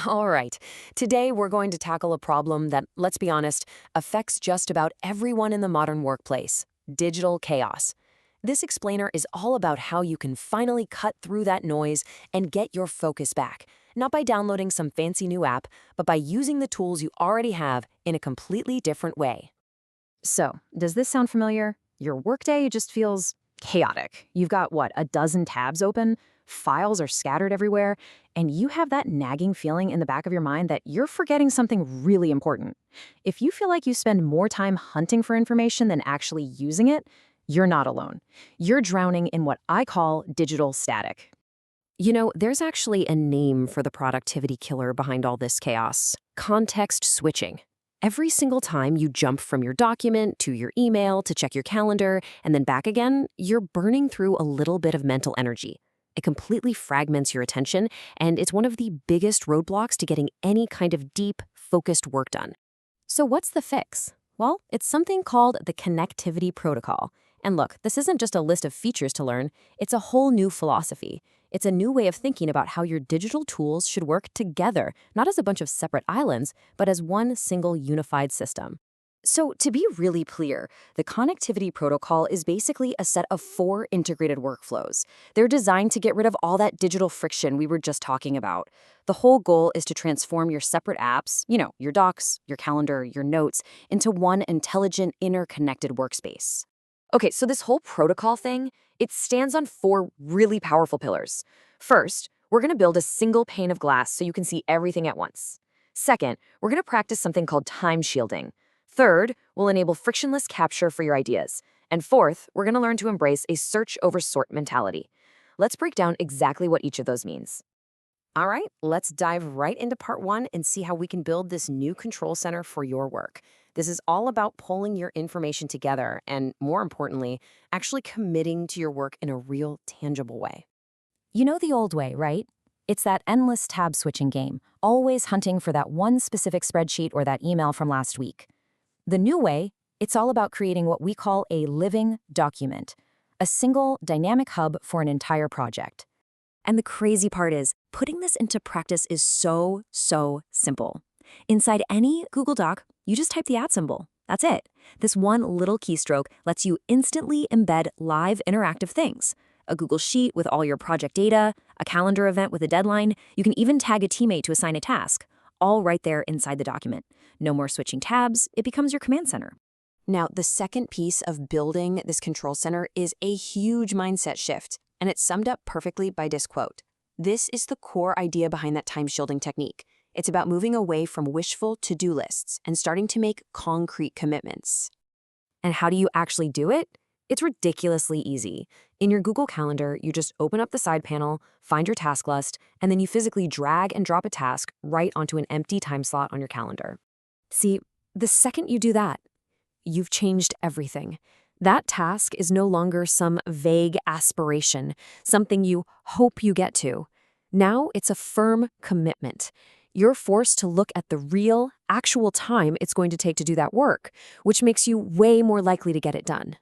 All right. Today we're going to tackle a problem that, let's be honest, affects just about everyone in the modern workplace: digital chaos. This explainer is all about how you can finally cut through that noise and get your focus back, not by downloading some fancy new app, but by using the tools you already have in a completely different way. So, does this sound familiar? Your workday just feels chaotic. You've got, what, a dozen tabs open? Files are scattered everywhere, and you have that nagging feeling in the back of your mind that you're forgetting something really important. If you feel like you spend more time hunting for information than actually using it, you're not alone. You're drowning in what I call digital static. You know, there's actually a name for the productivity killer behind all this chaos: context switching. Every single time you jump from your document to your email to check your calendar and then back again, you're burning through a little bit of mental energy. It completely fragments your attention, and it's one of the biggest roadblocks to getting any kind of deep, focused work done. So what's the fix? Well, it's something called the Connectivity Protocol. And look, this isn't just a list of features to learn, it's a whole new philosophy. It's a new way of thinking about how your digital tools should work together, not as a bunch of separate islands, but as one single unified system. So to be really clear, the Connectivity Protocol is basically a set of 4 integrated workflows. They're designed to get rid of all that digital friction we were just talking about. The whole goal is to transform your separate apps, your docs, your calendar, your notes, into one intelligent, interconnected workspace. Okay, so this whole protocol thing, it stands on 4 really powerful pillars. First, we're going to build a single pane of glass so you can see everything at once. Second, we're going to practice something called time shielding. Third, we'll enable frictionless capture for your ideas. And fourth, we're going to learn to embrace a search over sort mentality. Let's break down exactly what each of those means. All right, let's dive right into part 1 and see how we can build this new control center for your work. This is all about pulling your information together and, more importantly, actually committing to your work in a real, tangible way. You know the old way, right? It's that endless tab switching game, always hunting for that one specific spreadsheet or that email from last week. The new way, it's all about creating what we call a living document, a single dynamic hub for an entire project. And the crazy part is, putting this into practice is so simple. Inside any Google Doc, you just type the @ symbol. That's it. This one little keystroke lets you instantly embed live interactive things. A Google Sheet with all your project data, a calendar event with a deadline, you can even tag a teammate to assign a task, all right there inside the document. No more switching tabs, it becomes your command center. Now, the second piece of building this control center is a huge mindset shift, and it's summed up perfectly by this quote. This is the core idea behind that time shielding technique. It's about moving away from wishful to-do lists and starting to make concrete commitments. And how do you actually do it? It's ridiculously easy. In your Google Calendar, you just open up the side panel, find your task list, and then you physically drag and drop a task right onto an empty time slot on your calendar. See, the second you do that, you've changed everything. That task is no longer some vague aspiration, something you hope you get to. Now it's a firm commitment. You're forced to look at the real, actual time it's going to take to do that work, which makes you way more likely to get it done.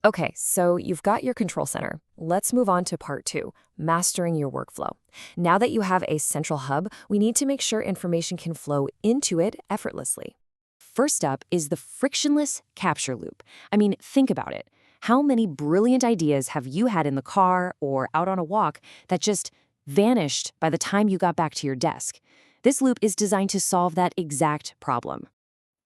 Okay, so you've got your control center. Let's move on to part 2, mastering your workflow. Now that you have a central hub, we need to make sure information can flow into it effortlessly. First up is the frictionless capture loop. I mean, think about it. How many brilliant ideas have you had in the car or out on a walk that just vanished by the time you got back to your desk? This loop is designed to solve that exact problem.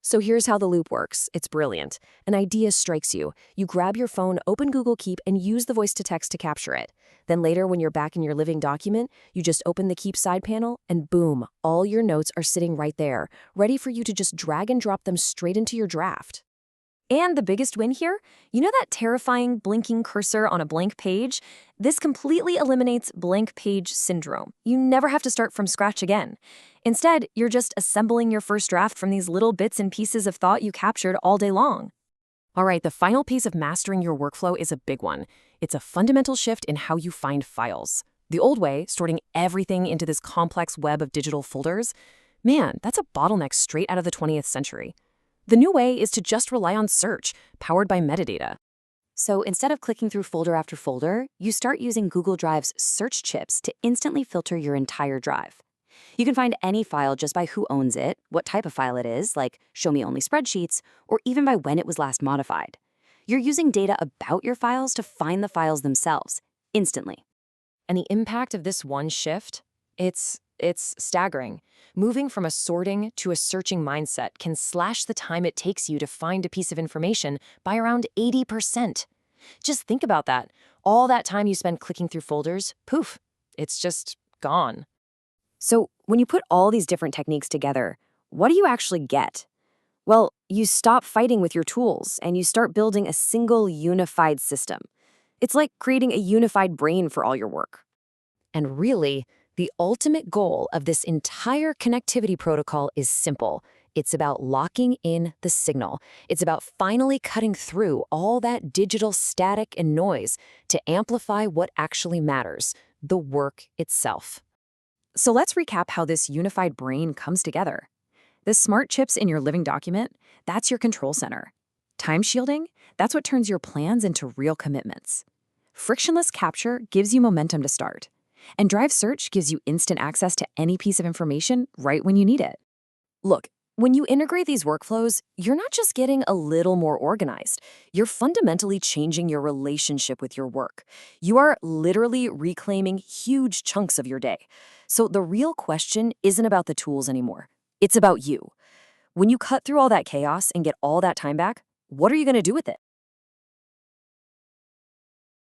So here's how the loop works. It's brilliant. An idea strikes you. You grab your phone, open Google Keep, and use the voice-to-text to capture it. Then later, when you're back in your living document, you just open the Keep side panel, and boom, all your notes are sitting right there, ready for you to just drag and drop them straight into your draft. And the biggest win here? You know that terrifying blinking cursor on a blank page? This completely eliminates blank page syndrome. You never have to start from scratch again. Instead, you're just assembling your first draft from these little bits and pieces of thought you captured all day long. All right, the final piece of mastering your workflow is a big one. It's a fundamental shift in how you find files. The old way, sorting everything into this complex web of digital folders, man, that's a bottleneck straight out of the 20th century. The new way is to just rely on search, powered by metadata. So instead of clicking through folder after folder, you start using Google Drive's search chips to instantly filter your entire drive. You can find any file just by who owns it, what type of file it is, like show me only spreadsheets, or even by when it was last modified. You're using data about your files to find the files themselves, instantly. And the impact of this one shift? It's staggering. Moving from a sorting to a searching mindset can slash the time it takes you to find a piece of information by around 80%. Just think about that. All that time you spend clicking through folders, poof, it's just gone. So, when you put all these different techniques together, what do you actually get? Well, you stop fighting with your tools and you start building a single unified system. It's like creating a unified brain for all your work. And really, the ultimate goal of this entire connectivity protocol is simple. It's about locking in the signal. It's about finally cutting through all that digital static and noise to amplify what actually matters, the work itself. So let's recap how this unified brain comes together. The smart chips in your living document, that's your control center. Time shielding, that's what turns your plans into real commitments. Frictionless capture gives you momentum to start. And Drive Search gives you instant access to any piece of information right when you need it. Look, when you integrate these workflows, you're not just getting a little more organized. You're fundamentally changing your relationship with your work. You are literally reclaiming huge chunks of your day. So the real question isn't about the tools anymore. It's about you. When you cut through all that chaos and get all that time back, what are you going to do with it?